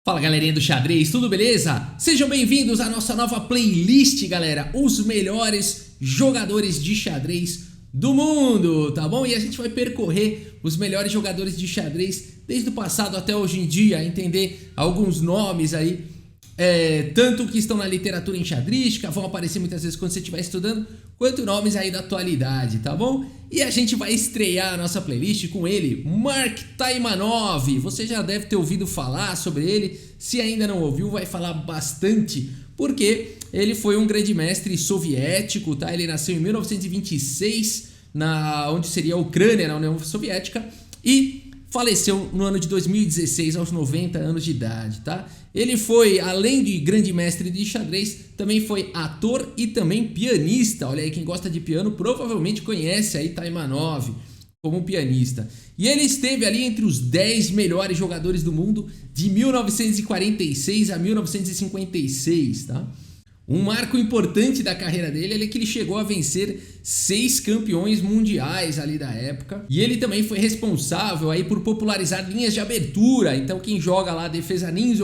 Fala galerinha do xadrez, tudo beleza? Sejam bem-vindos à nossa nova playlist, galera. Os melhores jogadores de xadrez do mundo, tá bom? E a gente vai percorrer os melhores jogadores de xadrez desde o passado até hoje em dia, entender alguns nomes aí, tanto que estão na literatura enxadrística, vão aparecer muitas vezes quando você estiver estudando, quanto nomes aí da atualidade, tá bom? E a gente vai estrear a nossa playlist com ele, Mark Taimanov. Você já deve ter ouvido falar sobre ele, se ainda não ouviu, vai falar bastante, porque ele foi um grande mestre soviético, tá? Ele nasceu em 1926, onde seria a Ucrânia, na União Soviética, e faleceu no ano de 2016, aos 90 anos de idade, tá? Ele foi, além de grande mestre de xadrez, também foi ator e também pianista. Olha aí, quem gosta de piano provavelmente conhece aí Taimanov como pianista. E ele esteve ali entre os 10 melhores jogadores do mundo de 1946 a 1956, tá? Um marco importante da carreira dele é que ele chegou a vencer 6 campeões mundiais ali da época. E ele também foi responsável aí por popularizar linhas de abertura. Então quem joga lá a defesa Ninja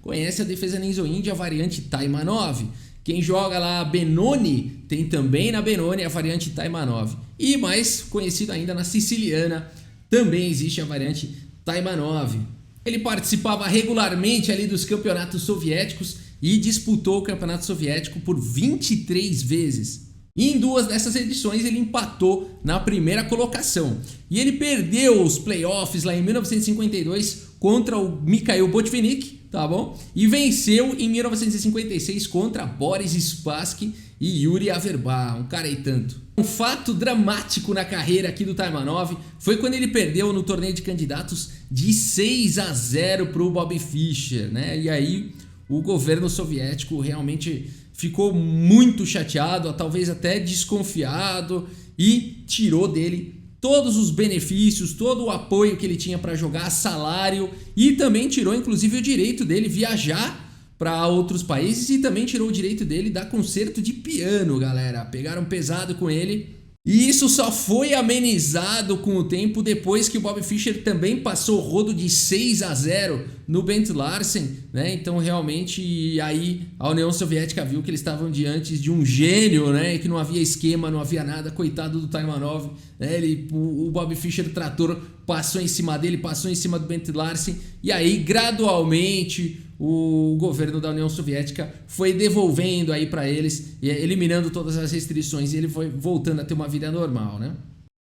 conhece a defesa Ninja variante Taimanov. Quem joga lá a Benoni tem também na Benoni a variante Taimanov. E mais conhecido ainda na siciliana também existe a variante Taimanov. Ele participava regularmente ali dos campeonatos soviéticos e disputou o campeonato soviético por 23 vezes. E em 2 dessas edições ele empatou na primeira colocação. E ele perdeu os playoffs lá em 1952 contra o Mikhail Botvinnik, tá bom? E venceu em 1956 contra Boris Spassky e Yuri Averbakh, um cara e tanto. Um fato dramático na carreira aqui do Taimanov foi quando ele perdeu no torneio de candidatos de 6-0 para o Bobby Fischer, né? E aí o governo soviético realmente ficou muito chateado, talvez até desconfiado, e tirou dele todos os benefícios, todo o apoio que ele tinha para jogar, salário, e também tirou inclusive o direito dele viajar para outros países e também tirou o direito dele dar concerto de piano, galera. Pegaram pesado com ele. E isso só foi amenizado com o tempo depois que o Bobby Fischer também passou o rodo de 6-0 no Bent Larsen, né? Então realmente aí a União Soviética viu que eles estavam diante de um gênio, né? Que não havia esquema, não havia nada, coitado do Taimanov, né? O Bobby Fischer trator passou em cima dele, passou em cima do Bent Larsen, e aí gradualmente o governo da União Soviética foi devolvendo aí para eles, eliminando todas as restrições, e ele foi voltando a ter uma vida normal, né?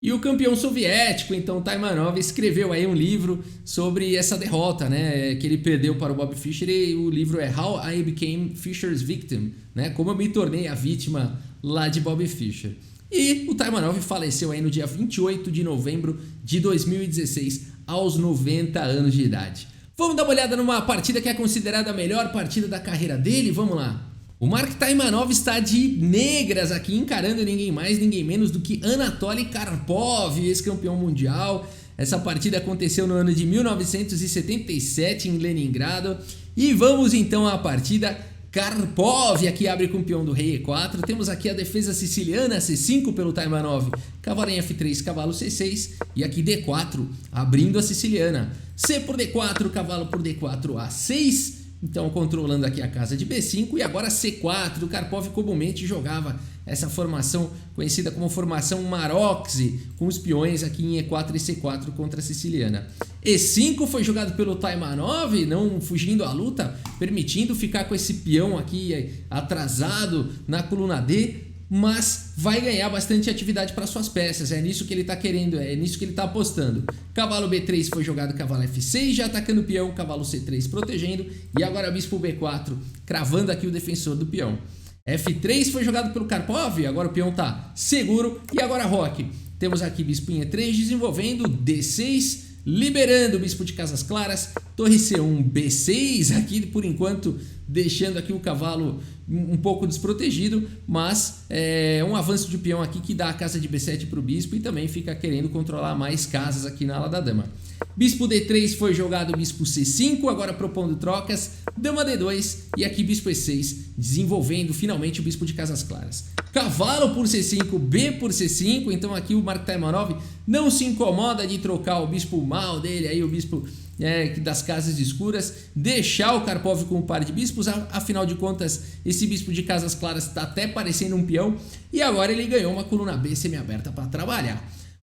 E o campeão soviético, então Taimanov, escreveu aí um livro sobre essa derrota, né, que ele perdeu para o Bobby Fischer, e o livro é How I Became Fischer's Victim, né, como eu me tornei a vítima lá de Bobby Fischer. E o Taimanov faleceu aí no dia 28 de novembro de 2016, aos 90 anos de idade. Vamos dar uma olhada numa partida que é considerada a melhor partida da carreira dele? Vamos lá. O Mark Taimanov está de negras aqui, encarando ninguém mais, ninguém menos do que Anatoly Karpov, ex-campeão mundial. Essa partida aconteceu no ano de 1977 em Leningrado. E vamos então à partida. Karpov aqui abre com o peão do rei E4. Temos aqui a defesa siciliana, C5 pelo Taimanov. Cavalo em F3, cavalo C6. E aqui D4, abrindo a siciliana. C por D4, cavalo por D4, A6. Então controlando aqui a casa de B5. E agora C4. O Karpov comumente jogava essa formação conhecida como formação Maroczy, com os peões aqui em E4 e C4 contra a siciliana. E5 foi jogado pelo Taimanov, não fugindo à luta, permitindo ficar com esse peão aqui atrasado na coluna D, mas vai ganhar bastante atividade para suas peças. É nisso que ele está querendo, é nisso que ele está apostando. Cavalo B3 foi jogado, cavalo F6 já atacando o peão, cavalo C3 protegendo, e agora bispo B4 cravando aqui o defensor do peão. F3 foi jogado pelo Karpov, agora o peão está seguro, e agora roque. Temos aqui bispo em E3 desenvolvendo, D6 liberando o bispo de casas claras, torre C1, B6 aqui por enquanto deixando aqui o cavalo um pouco desprotegido, mas é um avanço de peão aqui que dá a casa de B7 para o bispo e também fica querendo controlar mais casas aqui na ala da dama. Bispo D3 foi jogado, bispo C5, agora propondo trocas, dama D2 e aqui bispo E6, desenvolvendo finalmente o bispo de casas claras. Cavalo por C5, B por C5, então aqui o Mark Taimanov não se incomoda de trocar o bispo mal dele, aí o bispo das casas escuras, deixar o Karpov com um par de bispos, afinal de contas esse bispo de casas claras está até parecendo um peão, e agora ele ganhou uma coluna B semi-aberta para trabalhar.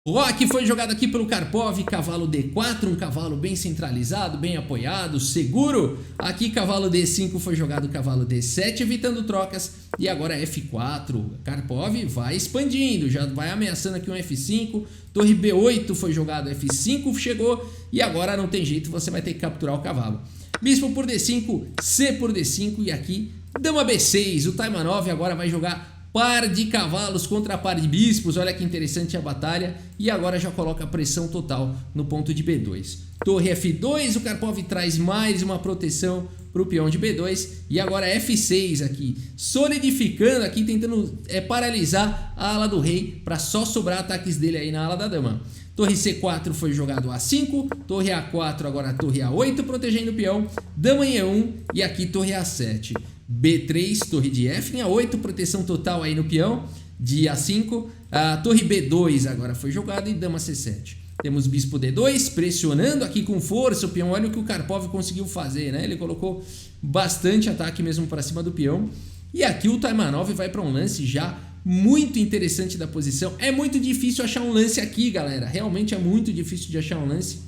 Roque foi jogado aqui pelo Karpov, cavalo D4, um cavalo bem centralizado, bem apoiado, seguro. Aqui cavalo D5 foi jogado cavalo D7, evitando trocas. E agora F4, Karpov vai expandindo, já vai ameaçando aqui um F5. Torre B8 foi jogado, F5 chegou e agora não tem jeito, você vai ter que capturar o cavalo. Bispo por D5, C por D5 e aqui dama B6. O Taimanov agora vai jogar par de cavalos contra par de bispos, olha que interessante a batalha, e agora já coloca pressão total no ponto de B2. Torre F2, o Karpov traz mais uma proteção para o peão de B2, e agora F6 aqui, solidificando aqui, tentando paralisar a ala do rei, para só sobrar ataques dele aí na ala da dama. Torre C4 foi jogado A5, torre A4, agora torre A8 protegendo o peão, dama em E1 e aqui torre A7. B3, torre de F em A8, proteção total aí no peão de A5. A torre B2 agora foi jogada e dama C7. Temos bispo D2 pressionando aqui com força o peão. Olha o que o Karpov conseguiu fazer, né? Ele colocou bastante ataque mesmo para cima do peão. E aqui o Taimanov vai para um lance já muito interessante da posição. É muito difícil achar um lance aqui, galera. Realmente é muito difícil de achar um lance.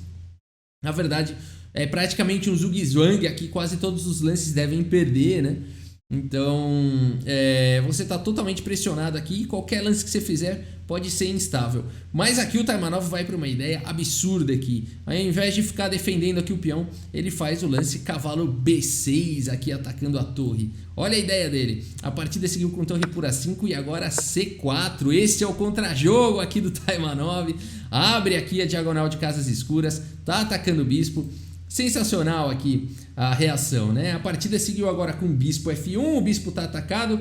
Na verdade, é praticamente um zug-zwang aqui, quase todos os lances devem perder, né? Então, você está totalmente pressionado aqui e qualquer lance que você fizer pode ser instável. Mas aqui o Taimanov vai para uma ideia absurda aqui. Ao invés de ficar defendendo aqui o peão, ele faz o lance cavalo B6 aqui atacando a torre. Olha a ideia dele. A partida seguiu com torre por A5 e agora C4. Esse é o contra-jogo aqui do Taimanov. Abre aqui a diagonal de casas escuras, tá atacando o bispo. Sensacional aqui a reação, né? A partida seguiu agora com bispo F1, o bispo tá atacado.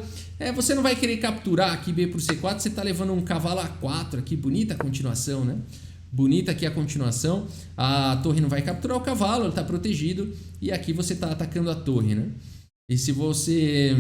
Você não vai querer capturar aqui B por C4, você tá levando um cavalo A4 aqui, bonita a continuação, né? Bonita aqui a continuação. A torre não vai capturar o cavalo, ele tá protegido. E aqui você tá atacando a torre, né? E se você...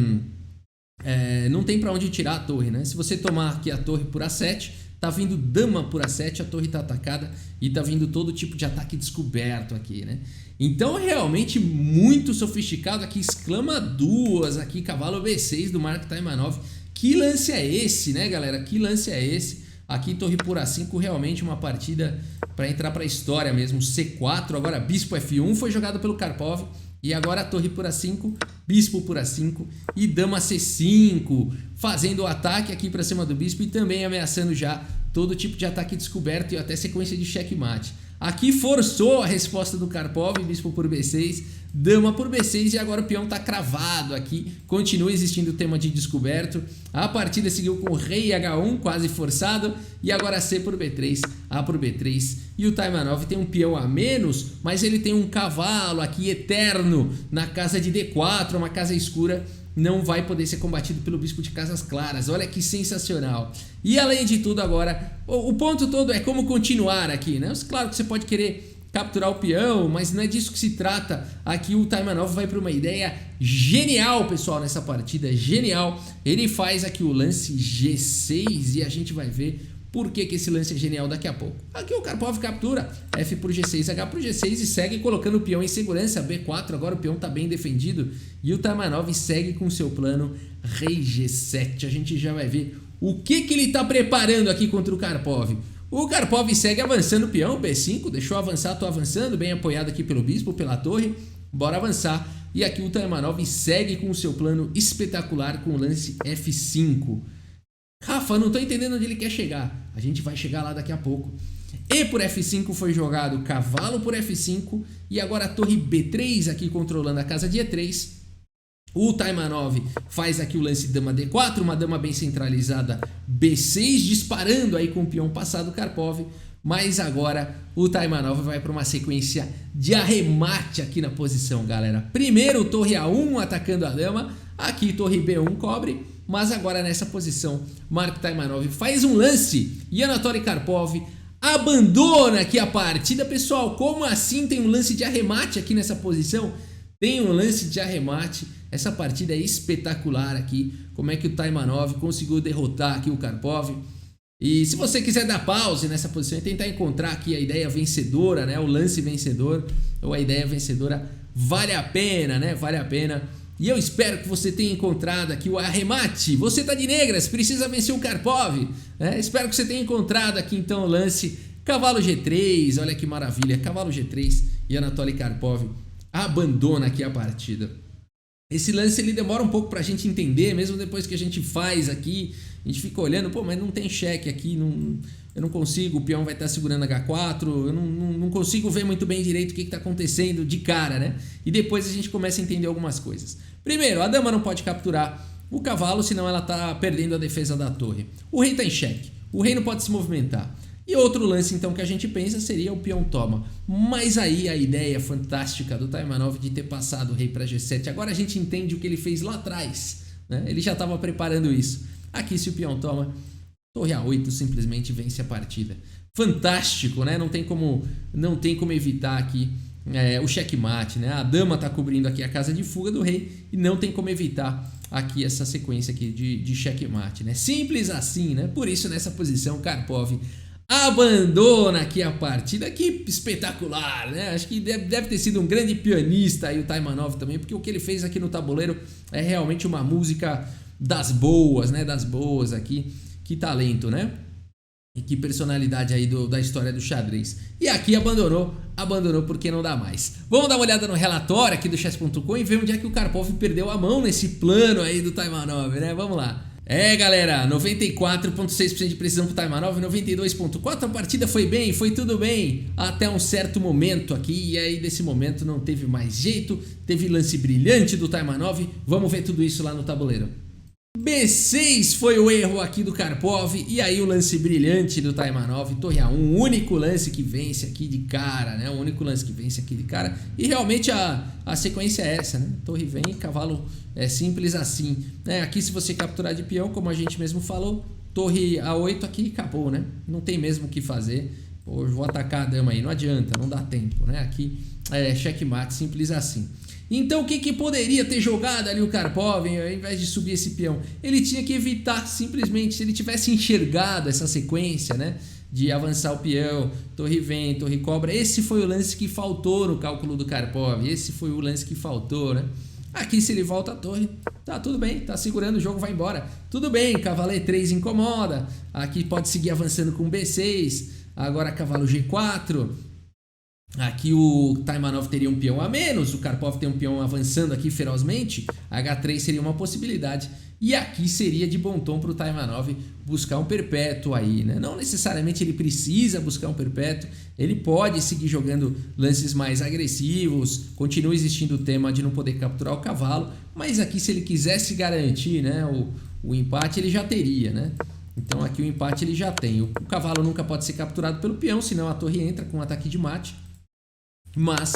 não tem pra onde tirar a torre, né? Se você tomar aqui a torre por A7... Tá vindo dama por A7, a torre tá atacada e tá vindo todo tipo de ataque descoberto aqui, né? Então realmente muito sofisticado aqui, exclama duas aqui, cavalo B6 do Mark Taimanov. Que lance é esse, né, galera? Que lance é esse? Aqui torre por A5, realmente uma partida para entrar para a história mesmo. C4, agora bispo F1 foi jogado pelo Karpov. E agora a torre por A5, bispo por A5 e dama C5, fazendo o ataque aqui para cima do bispo e também ameaçando já todo tipo de ataque descoberto e até sequência de checkmate. Aqui forçou a resposta do Karpov, bispo por B6, dama por B6 e agora o peão está cravado aqui. Continua existindo o tema de descoberto. A partida seguiu com rei H1, quase forçado, e agora C por B3, A por B3. E o Taimanov tem um peão a menos, mas ele tem um cavalo aqui eterno na casa de D4, uma casa escura. Não vai poder ser combatido pelo bispo de casas claras. Olha que sensacional. E além de tudo agora, o ponto todo é como continuar aqui, né? Claro que você pode querer capturar o peão, mas não é disso que se trata. Aqui o Taimanov vai para uma ideia genial, pessoal, nessa partida. Genial. Ele faz aqui o lance G6 e a gente vai ver por que esse lance é genial daqui a pouco. Aqui o Karpov captura F por G6, H por G6 e segue colocando o peão em segurança. B4, agora o peão está bem defendido. E o Taimanov segue com seu plano Rei G7. A gente já vai ver o que ele está preparando aqui contra o Karpov. O Karpov segue avançando o peão, B5, deixou avançar, tô avançando, bem apoiado aqui pelo bispo, pela torre. Bora avançar. E aqui o Taimanov segue com o seu plano espetacular com o lance F5. Rafa, não tô entendendo onde ele quer chegar. A gente vai chegar lá daqui a pouco. E por F5 foi jogado cavalo por F5 e agora a torre B3 aqui controlando a casa de E3. O Taimanov faz aqui o lance dama D4, uma dama bem centralizada B6, disparando aí com o peão passado Karpov. Mas agora o Taimanov vai para uma sequência de arremate aqui na posição, galera. Primeiro torre A1 atacando a dama, aqui torre B1 cobre. Mas agora nessa posição, Mark Taimanov faz um lance e Anatoly Karpov abandona aqui a partida. Pessoal, como assim tem um lance de arremate aqui nessa posição? Tem um lance de arremate. Essa partida é espetacular aqui. Como é que o Taimanov conseguiu derrotar aqui o Karpov. E se você quiser dar pause nessa posição e tentar encontrar aqui a ideia vencedora, né? O lance vencedor ou a ideia vencedora, vale a pena, né? Vale a pena. E eu espero que você tenha encontrado aqui o arremate. Você tá de negras, precisa vencer o Karpov, né? Espero que você tenha encontrado aqui então o lance cavalo G3, olha que maravilha, cavalo G3 e Anatoly Karpov abandona aqui a partida. Esse lance ele demora um pouco pra gente entender, mesmo depois que a gente faz aqui, a gente fica olhando, pô, mas não tem cheque aqui, eu não consigo, o peão vai estar segurando H4, eu não consigo ver muito bem direito o que está acontecendo de cara, né? E depois a gente começa a entender algumas coisas. Primeiro, a dama não pode capturar o cavalo, senão ela está perdendo a defesa da torre. O rei está em xeque, o rei não pode se movimentar. E outro lance então que a gente pensa seria o peão toma. Mas aí a ideia fantástica do Taimanov de ter passado o rei para G7, agora a gente entende o que ele fez lá atrás, né? Ele já estava preparando isso. Aqui se o peão toma, torre A8 simplesmente vence a partida. Fantástico, né? Não tem como evitar aqui o checkmate, né? A dama está cobrindo aqui a casa de fuga do rei e não tem como evitar aqui essa sequência aqui de checkmate, né? Simples assim, né? Por isso nessa posição Karpov abandona aqui a partida. Que espetacular, né? Acho que deve ter sido um grande pianista aí o Taimanov também, porque o que ele fez aqui no tabuleiro é realmente uma música das boas, né? Das boas aqui. Que talento, né? E que personalidade aí da história do xadrez. E aqui abandonou porque não dá mais. Vamos dar uma olhada no relatório aqui do chess.com e ver onde é que o Karpov perdeu a mão nesse plano aí do Taimanov, né? Vamos lá. Galera, 94,6% de precisão pro Taimanov, 92,4%. A partida foi bem, foi tudo bem, até um certo momento aqui. E aí desse momento não teve mais jeito, teve lance brilhante do Taimanov. Vamos ver tudo isso lá no tabuleiro. B6 foi o erro aqui do Karpov, e aí o lance brilhante do Taimanov, torre A1, o único lance que vence aqui de cara, né? O único lance que vence aqui de cara. E realmente a sequência é essa, né? Torre vem, cavalo é simples assim, né? Aqui se você capturar de peão, como a gente mesmo falou, torre A8 aqui acabou, né? Não tem mesmo o que fazer. Pô, eu vou atacar a dama aí, não adianta, não dá tempo, né? Aqui é checkmate, simples assim. Então o que poderia ter jogado ali o Karpov, ao invés de subir esse peão? Ele tinha que evitar, simplesmente, se ele tivesse enxergado essa sequência, né, de avançar o peão, torre vem, torre cobra. Esse foi o lance que faltou no cálculo do Karpov, esse foi o lance que faltou, né? Aqui se ele volta a torre, tá tudo bem, tá segurando, o jogo vai embora. Tudo bem, cavalo E3 incomoda, aqui pode seguir avançando com B6, agora cavalo G4... Aqui o Taimanov teria um peão a menos, o Karpov tem um peão avançando aqui ferozmente, H3 seria uma possibilidade. E aqui seria de bom tom para o Taimanov buscar um perpétuo aí, né? Não necessariamente ele precisa buscar um perpétuo, ele pode seguir jogando lances mais agressivos, continua existindo o tema de não poder capturar o cavalo, mas aqui se ele quisesse garantir, né, o empate ele já teria, né? Então aqui o empate ele já tem, o cavalo nunca pode ser capturado pelo peão, senão a torre entra com um ataque de mate. Mas,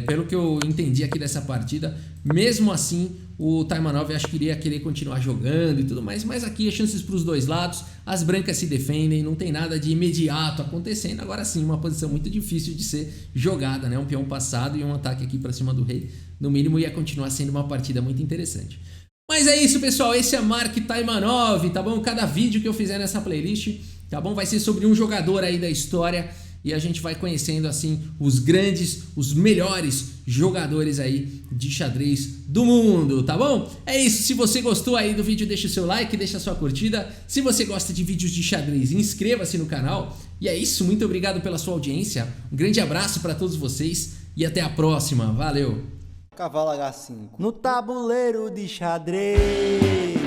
pelo que eu entendi aqui dessa partida, mesmo assim o Taimanov acho que iria querer continuar jogando e tudo mais, mas aqui as chances para os dois lados, as brancas se defendem, não tem nada de imediato acontecendo. Agora sim, uma posição muito difícil de ser jogada, né? Um peão passado e um ataque aqui para cima do rei, no mínimo ia continuar sendo uma partida muito interessante. Mas é isso, pessoal, esse é Mark Taimanov, tá bom? Cada vídeo que eu fizer nessa playlist, tá bom? Vai ser sobre um jogador aí da história. E a gente vai conhecendo assim os grandes, os melhores jogadores aí de xadrez do mundo, tá bom? É isso, se você gostou aí do vídeo, deixa o seu like, deixa a sua curtida. Se você gosta de vídeos de xadrez, inscreva-se no canal. E é isso, muito obrigado pela sua audiência. Um grande abraço para todos vocês e até a próxima. Valeu! Cavalo H5 no tabuleiro de xadrez.